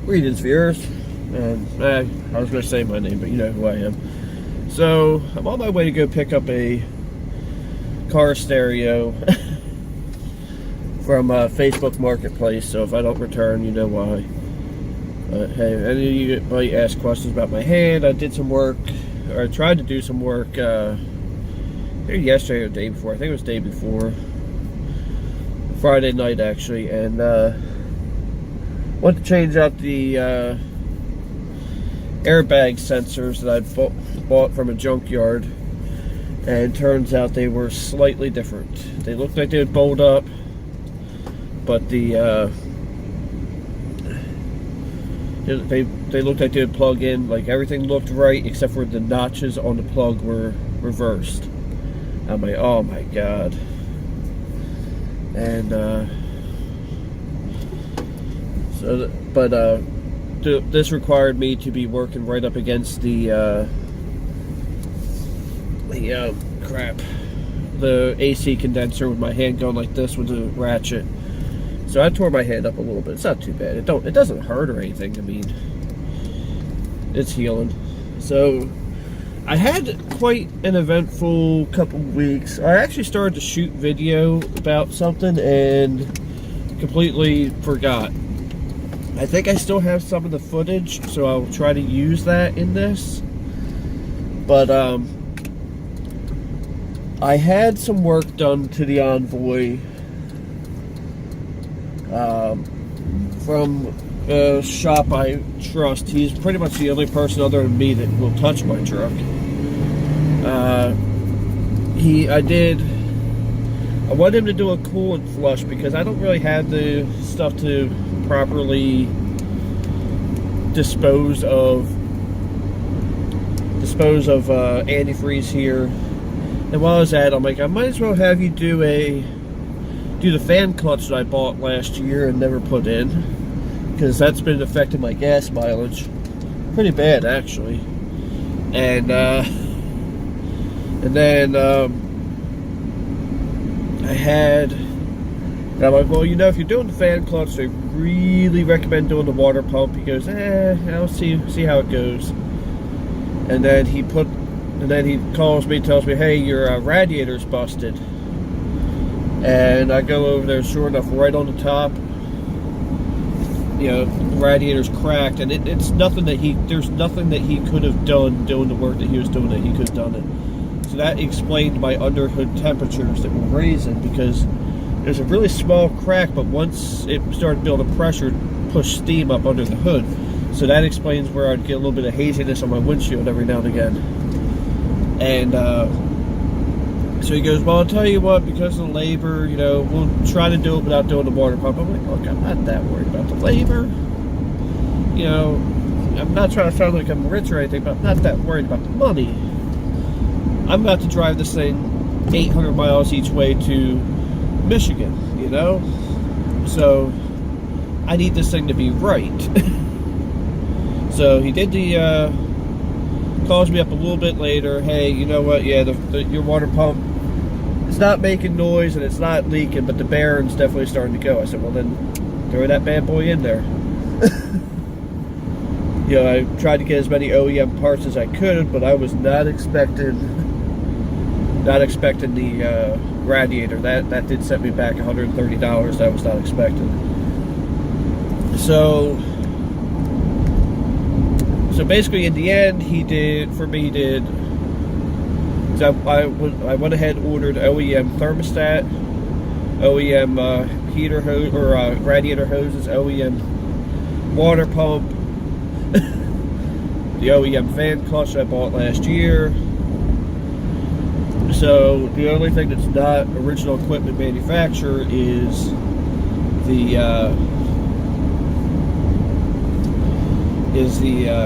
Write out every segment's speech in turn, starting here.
Greetings, viewers. And I was going to say my name, but you know who I am. So I'm on my way to go pick up a car stereo from Facebook Marketplace. So if I don't return, you know why. Hey, any of you might ask questions about my hand. I did some work, or I tried to do some work maybe yesterday or the day before. I think it was the day before. Friday night, actually, and went to change out the airbag sensors that I bought from a junkyard, and turns out they were slightly different. They looked like they would bolt up, but they looked like they would plug in. Like, everything looked right except for the notches on the plug were reversed. I'm like, oh my god. And this required me to be working right up against the AC condenser with my hand going like this with the ratchet. So I tore my hand up a little bit. It's not too bad. It doesn't hurt or anything. I mean, it's healing. So I had quite an eventful couple weeks. I actually started to shoot video about something and completely forgot. I think I still have some of the footage, so I'll try to use that in this. But I had some work done to the Envoy from a shop I trust. He's pretty much the only person other than me that will touch my truck. I want him to do a coolant flush because I don't really have the stuff to properly dispose of antifreeze here. And while I was at it, I'm like, I might as well have you do the fan clutch that I bought last year and never put in, because that's been affecting my gas mileage pretty bad, actually. And then I'm like, well, you know, if you're doing the fan clutch, I really recommend doing the water pump. He goes, I'll see how it goes. And then he calls me, tells me, hey, your radiator's busted. And I go over there, sure enough, right on the top, you know, the radiator's cracked, and there's nothing that he could have done doing the work that he was doing that he could have done it. So that explained my underhood temperatures that were raising, because there's a really small crack, but once it started building pressure, it pushed steam up under the hood. So that explains where I'd get a little bit of haziness on my windshield every now and again. And so he goes, well, I'll tell you what, because of the labor, you know, we'll try to do it without doing the water pump. I'm like, look, I'm not that worried about the labor. You know, I'm not trying to sound like I'm rich or anything, but I'm not that worried about the money. I'm about to drive this thing 800 miles each way to Michigan, you know? So I need this thing to be right. So he did calls me up a little bit later. Hey, you know what? Yeah, your water pump, it's not making noise and it's not leaking, but the bearing's definitely starting to go. I said, well, then throw that bad boy in there. You know, I tried to get as many OEM parts as I could, but I was not expecting the radiator. That did set me back $130. That was not expected. So basically, in the end, I went ahead and ordered OEM thermostat, OEM heater hose, or radiator hoses, OEM water pump, the OEM fan clutch I bought last year. So the only thing that's not original equipment manufacturer is the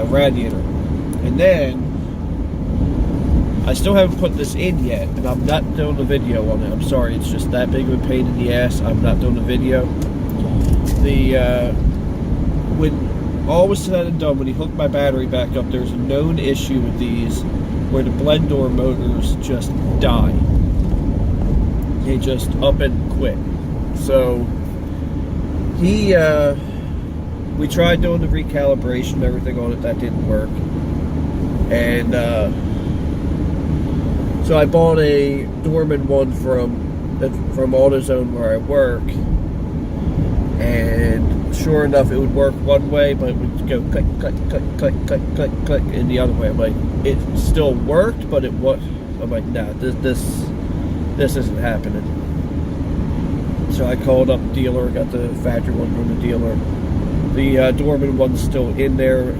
radiator. And then I still haven't put this in yet, and I'm not doing the video on it. I'm sorry, it's just that big of a pain in the ass. I'm not doing the video. When all was said and done, when he hooked my battery back up, there's a known issue with these where the blend door motors just die. They just up and quit. So he we tried doing the recalibration and everything on it. That didn't work. And so I bought a Dorman one from AutoZone where I work, and sure enough, it would work one way, but it would go click, click, click, click, click, click, click in the other way. I'm like, it still worked, but it was. I'm like, nah, this isn't happening. So I called up the dealer, got the factory one from the dealer. The Dorman one's still in there,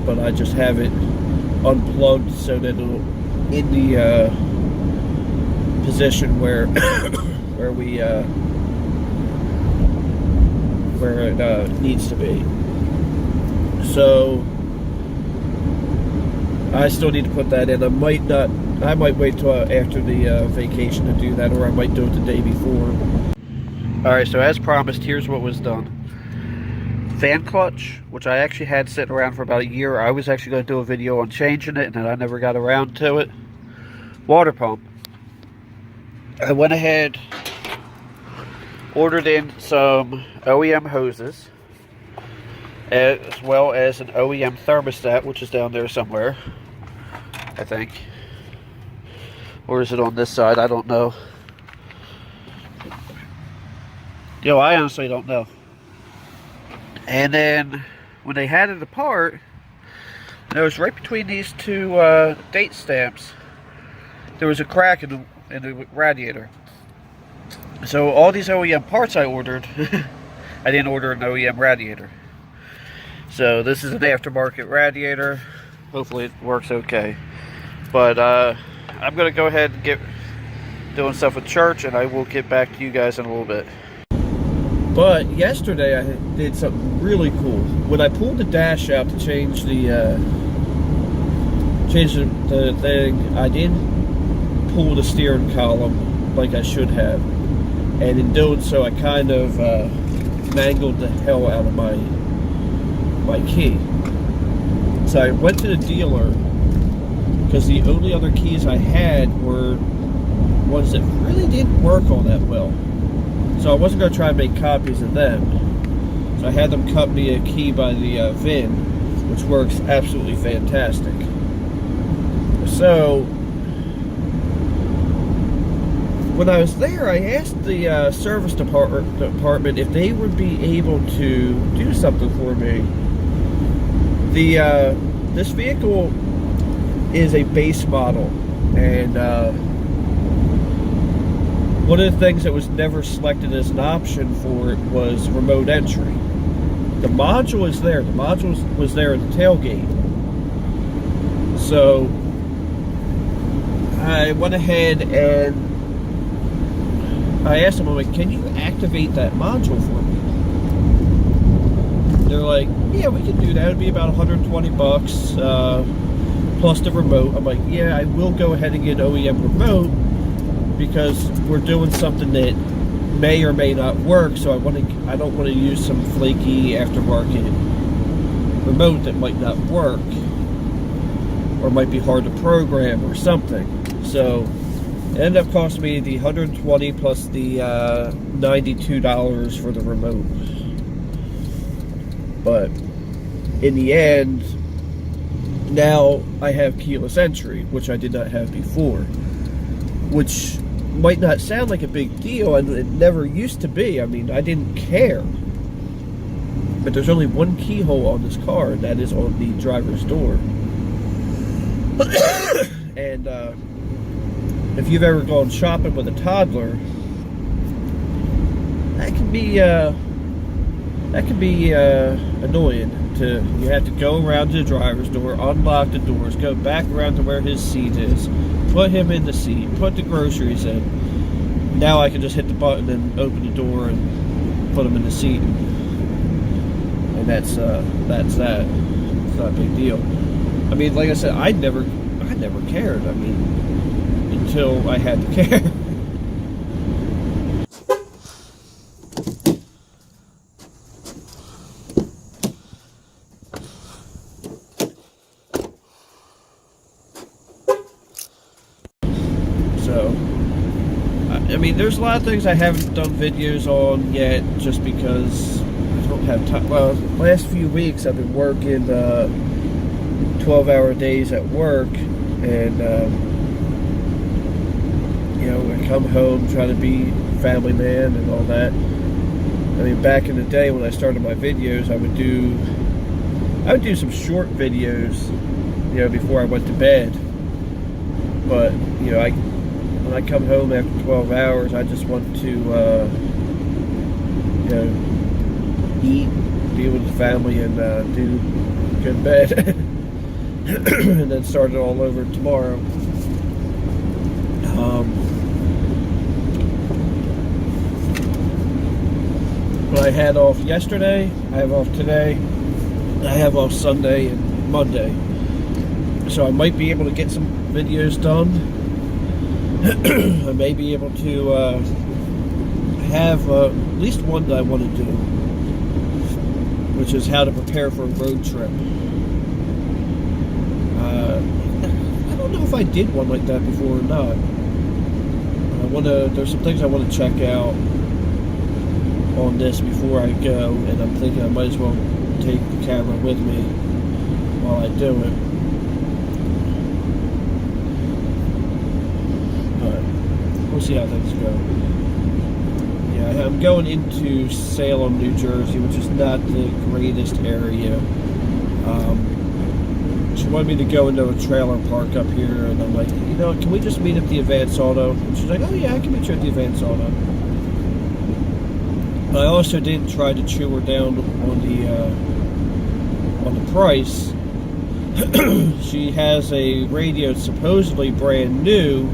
but I just have it unplugged so that it'll in the position where where it needs to be. So I still need to put that in. I might wait till after the vacation to do that, or I might do it the day before. Alright, so as promised, here's what was done. Fan clutch, which I actually had sitting around for about a year. I was actually going to do a video on changing it, and then I never got around to it. Water pump. I went ahead, ordered in some OEM hoses, as well as an OEM thermostat, which is down there somewhere, I think. Or is it on this side? I don't know. Yo, I honestly don't know. And then when they had it apart, and it was right between these two date stamps, there was a crack in the radiator. So all these OEM parts I ordered, I didn't order an OEM radiator. So this is an aftermarket radiator. Hopefully it works okay. But I'm going to go ahead and get doing stuff with church, and I will get back to you guys in a little bit. But yesterday I did something really cool. When I pulled the dash out to change the thing, I didn't pull the steering column like I should have. And in doing so, I kind of mangled the hell out of my key. So I went to the dealer, because the only other keys I had were ones that really didn't work all that well. So I wasn't going to try and make copies of them. So I had them cut me a key by the VIN, which works absolutely fantastic. So when I was there, I asked the service department if they would be able to do something for me. This vehicle is a base model, and one of the things that was never selected as an option for it was remote entry. The module is there. The module was there at the tailgate. So I went ahead and I asked them, I'm like, can you activate that module for me? They're like, yeah, we can do that. It'd be about $120 plus the remote. I'm like, yeah, I will go ahead and get an OEM remote, because we're doing something that may or may not work, so I don't want to use some flaky aftermarket remote that might not work, or might be hard to program or something. So it ended up costing me the $120 plus the $92 for the remote. But in the end, now I have keyless entry, which I did not have before, which might not sound like a big deal, and it never used to be. I mean, I didn't care. But there's only one keyhole on this car, and that is on the driver's door. And if you've ever gone shopping with a toddler, that can be annoying. You have to go around to the driver's door, unlock the doors, go back around to where his seat is, put him in the seat, put the groceries in. Now I can just hit the button and open the door and put him in the seat, and that's that. It's not a big deal. I mean, like I said, I never cared. I mean, until I had to care. So, I mean, there's a lot of things I haven't done videos on yet, just because I don't have time. Well, last few weeks I've been working 12-hour days at work, and you know, I come home, try to be a family man and all that. I mean, back in the day when I started my videos, I would do some short videos, you know, before I went to bed. But you know, when I come home after 12 hours, I just want to, you know, eat, be with the family, and go to bed, and then start it all over tomorrow. But I had off yesterday, I have off today, I have off Sunday and Monday. So I might be able to get some videos done. I may be able to have at least one that I want to do, which is how to prepare for a road trip. I don't know if I did one like that before or not. There's some things I want to check out on this before I go, and I'm thinking I might as well take the camera with me while I do it. But we'll see how things go. Yeah, I'm going into Salem, New Jersey, which is not the greatest area. She wanted me to go into a trailer park up here, and I'm like, you know, can we just meet at the Advance Auto? And she's like, oh yeah, I can meet you at the Advance Auto. I also didn't try to chew her down on the price. She has a radio supposedly brand new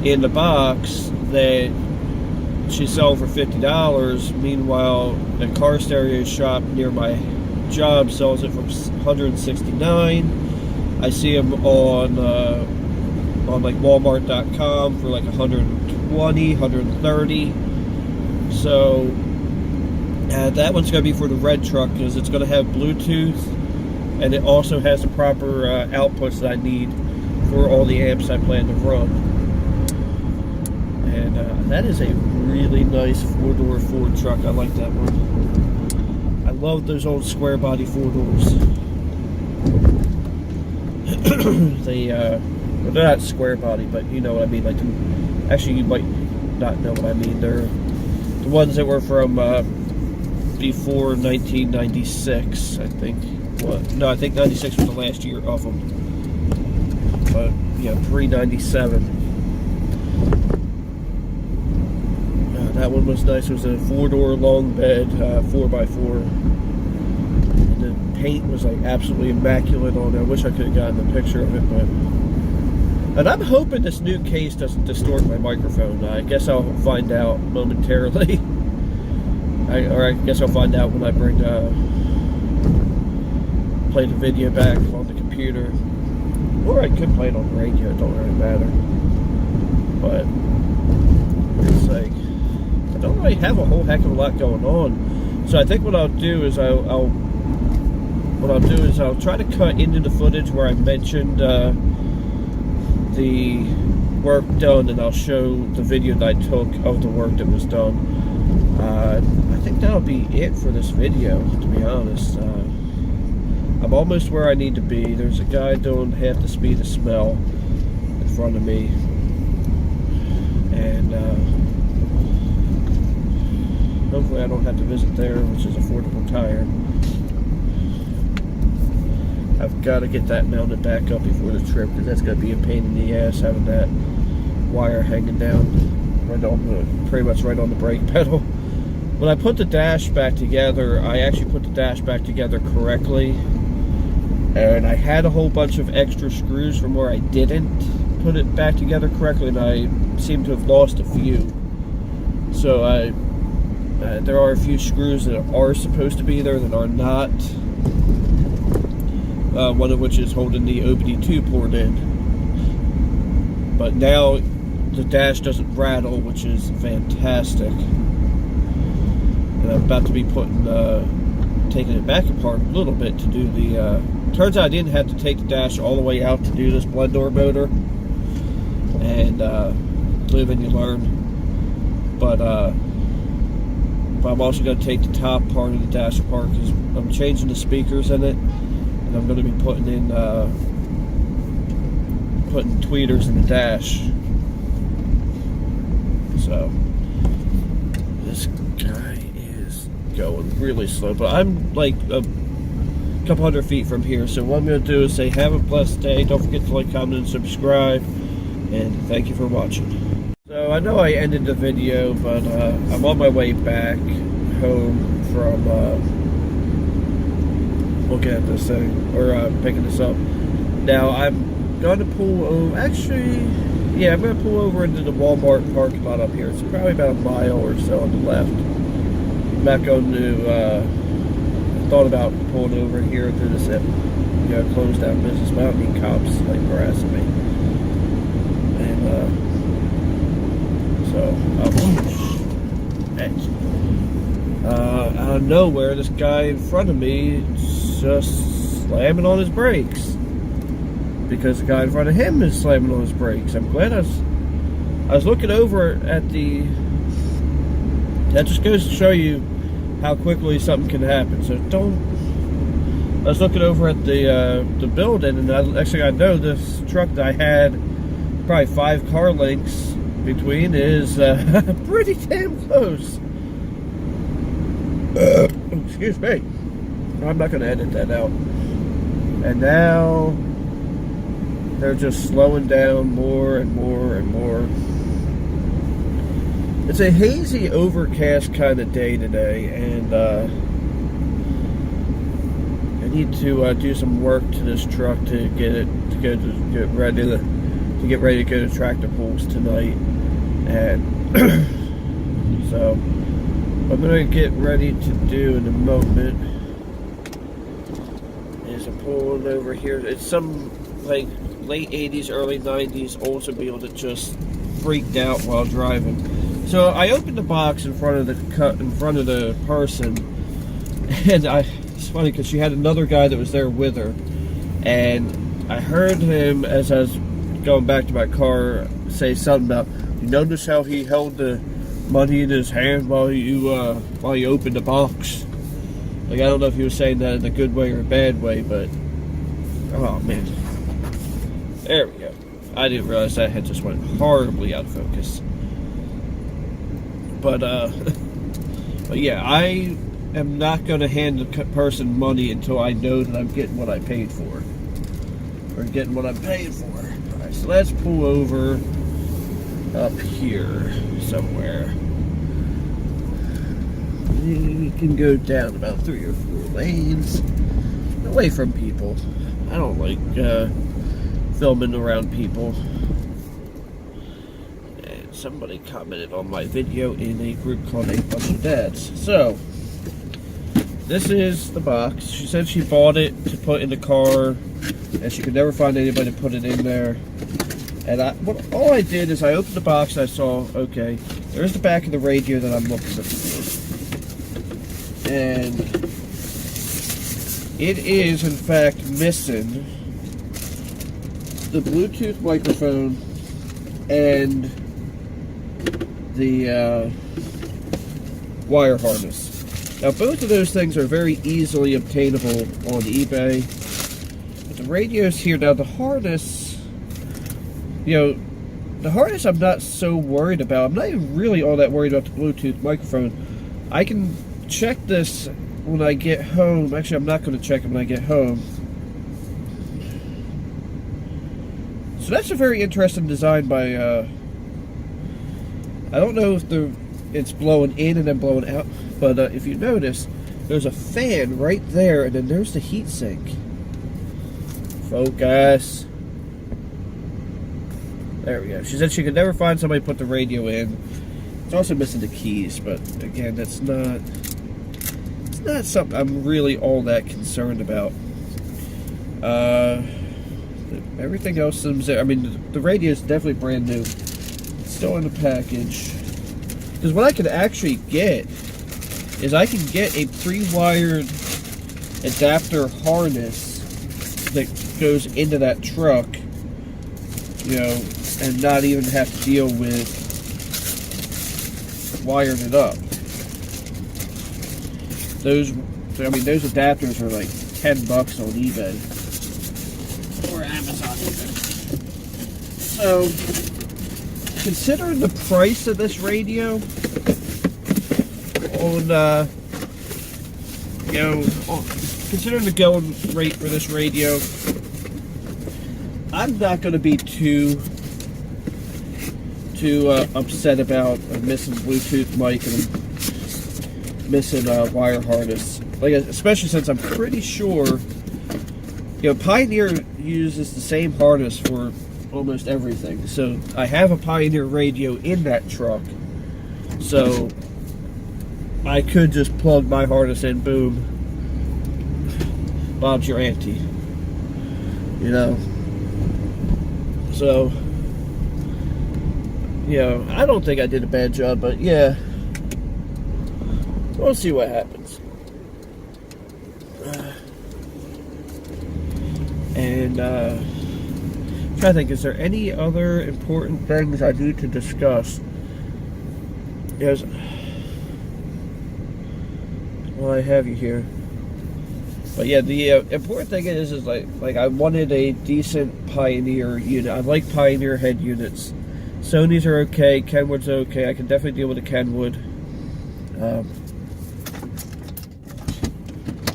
in the box that she's selling for $50. Meanwhile, a car stereo shop near my job sells it for $169. I see them on like Walmart.com for like $120, $130. So that one's going to be for the red truck because it's going to have Bluetooth, and it also has the proper outputs that I need for all the amps I plan to run. And that is a really nice four-door Ford truck. I like that one. I love those old square body four doors. Well, they're not square body, but you know what I mean. Like, actually, you might not know what I mean. They're the ones that were from before 1996, I think. What? No, I think 96 was the last year of them. But yeah, pre-97. That one was nice. It was a four-door long bed, 4x4. And the paint was like absolutely immaculate on it. I wish I could have gotten a picture of it, but. And I'm hoping this new case doesn't distort my microphone. I guess I'll find out momentarily. I guess I'll find out when I play the video back on the computer. Or I could play it on the radio, it don't really matter. But it's like, I don't really have a whole heck of a lot going on. So I think what I'll do is I'll try to cut into the footage where I mentioned the work done, and I'll show the video that I took of the work that was done. I think that'll be it for this video, to be honest. I'm almost where I need to be. There's a guy doing half the speed of smell in front of me, and hopefully I don't have to visit there, which is Affordable Tire. I've got to get that mounted back up before the trip, because that's going to be a pain in the ass having that wire hanging down right on pretty much right on the brake pedal. When I put the dash back together, I actually put the dash back together correctly, and I had a whole bunch of extra screws from where I didn't put it back together correctly, and I seem to have lost a few. So there are a few screws that are supposed to be there that are not. One of which is holding the OBD2 port in. But now the dash doesn't rattle, which is fantastic. And I'm about to be taking it back apart a little bit to do the... turns out I didn't have to take the dash all the way out to do this blend door motor. And live and you learn. But but I'm also going to take the top part of the dash apart because I'm changing the speakers in it, and I'm going to be putting in tweeters in the dash. So this guy is going really slow, but I'm like a couple hundred feet from here. So what I'm going to do is say have a blessed day. Don't forget to like, comment, and subscribe, and thank you for watching. So I know I ended the video, but I'm on my way back home from looking at this thing, or picking this up. Now I'm going to pull over, actually, yeah, I'm going to pull over into the Walmart parking lot up here. It's probably about a mile or so on the left. I'm not going to, I thought about pulling over here through this, closed down business, but I don't need cops like harassing me. And, out of nowhere, this guy in front of me is just slamming on his brakes because the guy in front of him is slamming on his brakes. I'm glad I was looking over at the. That just goes to show you how quickly something can happen. So don't. I was looking over at the building, and I know this truck that I had probably 5 car lengths between is pretty damn close. Excuse me. I'm not going to edit that out. And now they're just slowing down more and more and more. It's a hazy, overcast kind of day today, and I need to do some work to this truck to get ready to go to tractor pulls tonight. And so what I'm going to get ready to do in a moment is I'm pulling over here. It's some like late 80s, early 90s Oldsmobile that just freaked out while driving. So I opened the box in front of the person, and it's funny because she had another guy that was there with her, and I heard him as I was going back to my car say something about, you notice how he held the money in his hand while you opened the box? Like, I don't know if he was saying that in a good way or a bad way, but oh man, there we go. I didn't realize that had just went horribly out of focus. But but yeah, I am not going to hand the person money until I know that I'm getting what I paid for, or getting what I'm paying for. All right, so let's pull over up here somewhere. We can go down about 3 or 4 lanes away from people. I don't like filming around people. And somebody commented on my video in a group called A Bunch of Dads. So this is the box. She said she bought it to put in the car, and she could never find anybody to put it in there. And all I did is I opened the box and I saw, okay, there's the back of the radio that I'm looking for. And it is, in fact, missing the Bluetooth microphone and the wire harness. Now, both of those things are very easily obtainable on eBay. But the radio's here. Now, the harness... the harness I'm not so worried about. I'm not even really all that worried about the Bluetooth microphone. I can check this when I get home. Actually, I'm not going to check it when I get home. So that's a very interesting design by, I don't know if it's blowing in and then blowing out, but if you notice, there's a fan right there, and then there's the heat sink. Focus. There we go. She said she could never find somebody to put the radio in. It's also missing the keys, but again, it's not something I'm really all that concerned about. Everything else seems there. I mean, the radio is definitely brand new. It's still in the package. Because what I could actually get is I can get a pre-wired adapter harness that goes into that truck, and not even have to deal with wiring it up. Those adapters are like $10 on eBay or Amazon even. So, considering the price of this radio, considering the going rate for this radio, I'm not going to be too upset about a missing Bluetooth mic and missing wire harness. Like, especially since I'm pretty sure, Pioneer uses the same harness for almost everything. So I have a Pioneer radio in that truck, so I could just plug my harness in, boom, Bob's your auntie, So, I don't think I did a bad job, but yeah, we'll see what happens. And I'm trying to think, is there any other important things I need to discuss? Yes. Well, I have you here. But yeah, the important thing is like I wanted a decent Pioneer unit. I like Pioneer head units. Sony's are okay. Kenwood's okay. I can definitely deal with a Kenwood.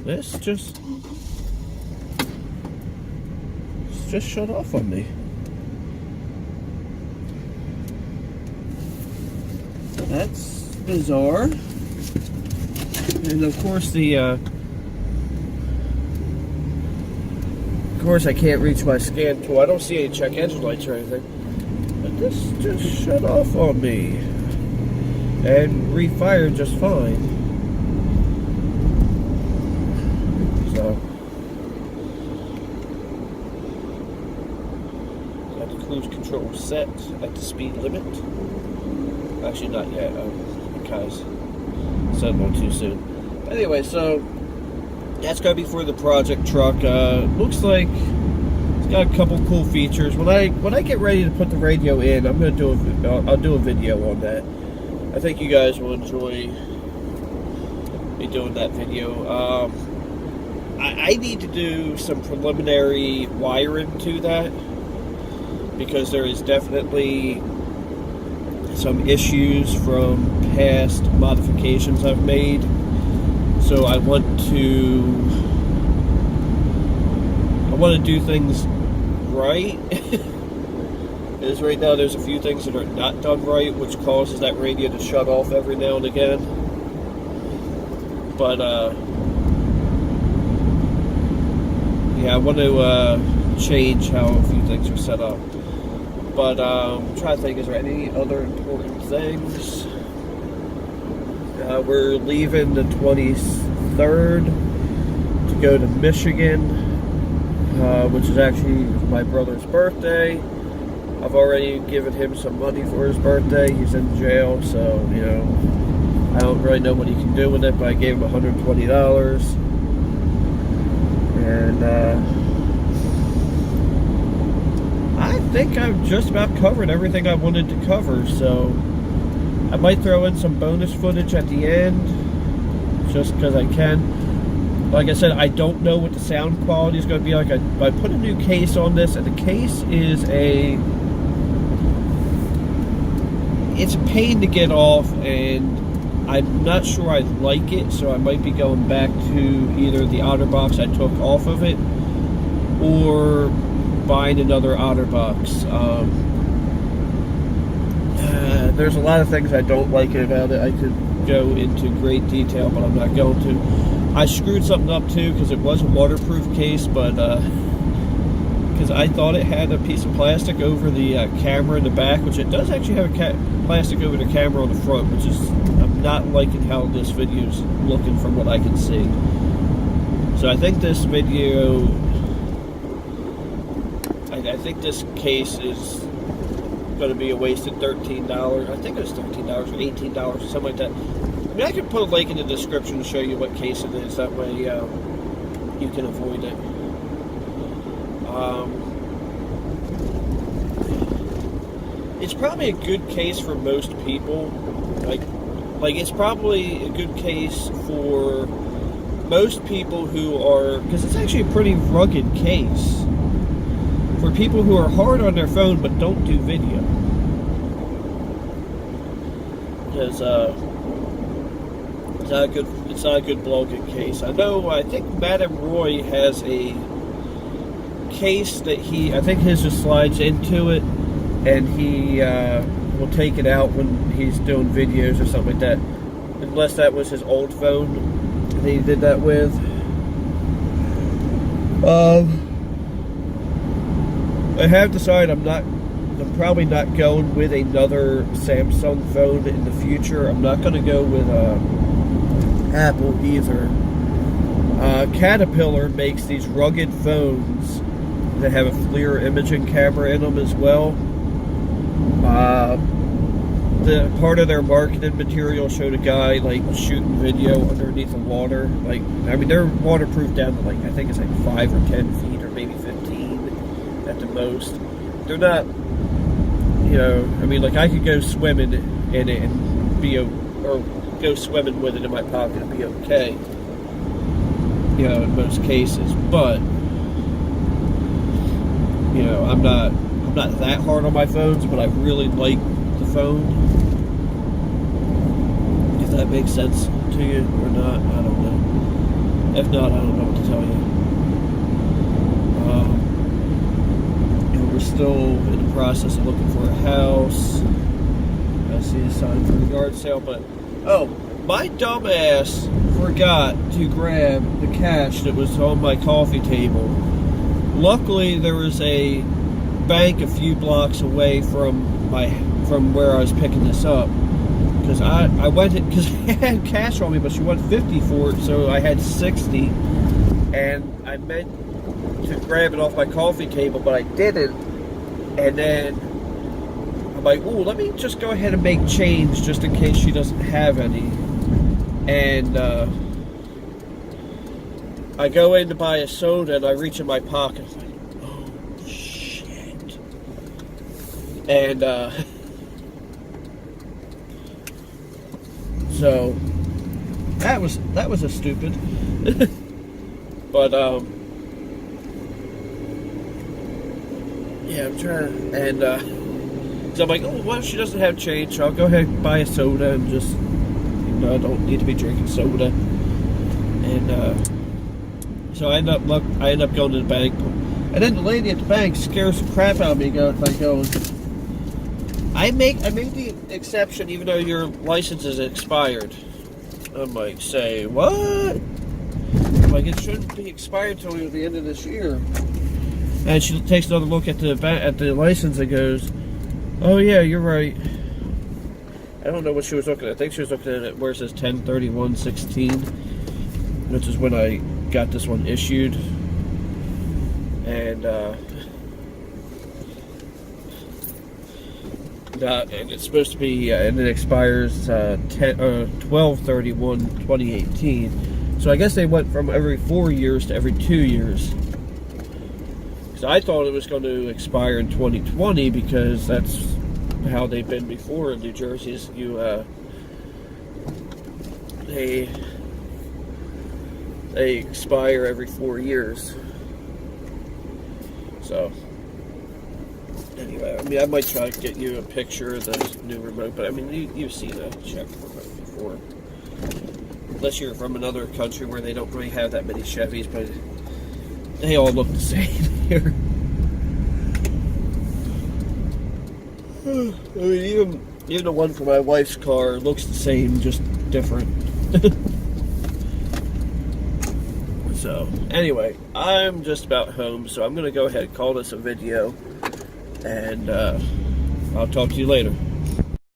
This just shut off on me. That's bizarre. And of course I can't reach my scan tool. I don't see any check engine lights or anything. But this just shut off on me. And refired just fine. So got the cruise control set at the speed limit. Actually not yet, because I said one too soon. Anyway, so that's gonna be for the project truck. Looks like it's got a couple cool features. When I get ready to put the radio in, I'm gonna I'll do a video on that. I think you guys will enjoy me doing that video. I need to do some preliminary wiring to that because there is definitely some issues from past modifications I've made. So I want to do things right. Because right now there's a few things that are not done right, which causes that radio to shut off every now and again. But yeah, I want to change how a few things are set up. But I'm trying to think, is there any other important things? We're leaving the 23rd to go to Michigan, which is actually my brother's birthday. I've already given him some money for his birthday. He's in jail, so, I don't really know what he can do with it, but I gave him $120. And I think I've just about covered everything I wanted to cover, so I might throw in some bonus footage at the end, just because I can. Like I said, I don't know what the sound quality is going to be like. I put a new case on this, and the case is it's a pain to get off, and I'm not sure I like it, so I might be going back to either the OtterBox I took off of it, or buying another OtterBox. There's a lot of things I don't like about it. I could go into great detail, but I'm not going to. I screwed something up too, because it was a waterproof case, but because I thought it had a piece of plastic over the camera in the back, which it does actually have a plastic over the camera on the front, which is, I'm not liking how this video is looking from what I can see. So I think this video, I think this case is going to be a wasted $13. I think it was $13 or $18 or something like that. I mean, I could put a link in the description to show you what case it is. That way you can avoid it. It's probably a good case for most people. Like it's probably a good case for most people who are, because it's actually a pretty rugged case, for people who are hard on their phone but don't do video. Because it's not a good blogging case. I think Madame Roy has a case that I think his just slides into it, and he will take it out when he's doing videos or something like that. Unless that was his old phone that he did that with. I have decided I'm probably not going with another Samsung phone in the future. I'm not going to go with Apple either. Caterpillar makes these rugged phones that have a FLIR imaging camera in them as well. The part of their marketing material showed a guy like shooting video underneath the water. Like, I mean, they're waterproof down to like, I think it's like 5 or 10 feet or maybe 15 at the most. They're not, you know, I mean, like I could go swimming in it and or go swimming with it in my pocket and be okay, you know, in most cases. But, you know, I'm not that hard on my phones, but I really like the phone. If that makes sense to you or not, I don't know. If not, I don't know what to tell you. You know, we're still in the process of looking for a house. I see a sign for a yard sale, but my dumbass forgot to grab the cash that was on my coffee table. Luckily, there was a bank a few blocks away from where I was picking this up, because I went because I had cash on me, but she wanted 50 for it, so I had 60, and I meant to grab it off my coffee table, but I didn't. And then I'm like, "Ooh, let me just go ahead and make change just in case she doesn't have any." And I go in to buy a soda, and I reach in my pocket. I'm like, "Oh shit!" And so that was a stupid. But yeah, I'm trying, and so I'm like, oh, well, she doesn't have change, so I'll go ahead and buy a soda, and just, you know, I don't need to be drinking soda. And so I end up going to the bank, and then the lady at the bank scares the crap out of me. I made the exception even though your license is expired. I'm like, say what? Like, it shouldn't be expired until the end of this year. And she takes another look at the license and goes, "Oh yeah, you're right." I don't know what she was looking at. I think she was looking at it where it says 10/31/16, which is when I got this one issued. And and it's supposed to be, and it expires 12/31/2018. So I guess they went from every 4 years to every 2 years. Because I thought it was going to expire in 2020, because that's how they've been before in New Jersey. Is they expire every 4 years. So anyway, I mean, I might try to get you a picture of the new remote, but I mean, you've seen a Chevy remote before. Unless you're from another country where they don't really have that many Chevys, but they all look the same here. I mean, even the one for my wife's car looks the same, just different. So, anyway, I'm just about home, so I'm going to go ahead and call this a video. And I'll talk to you later.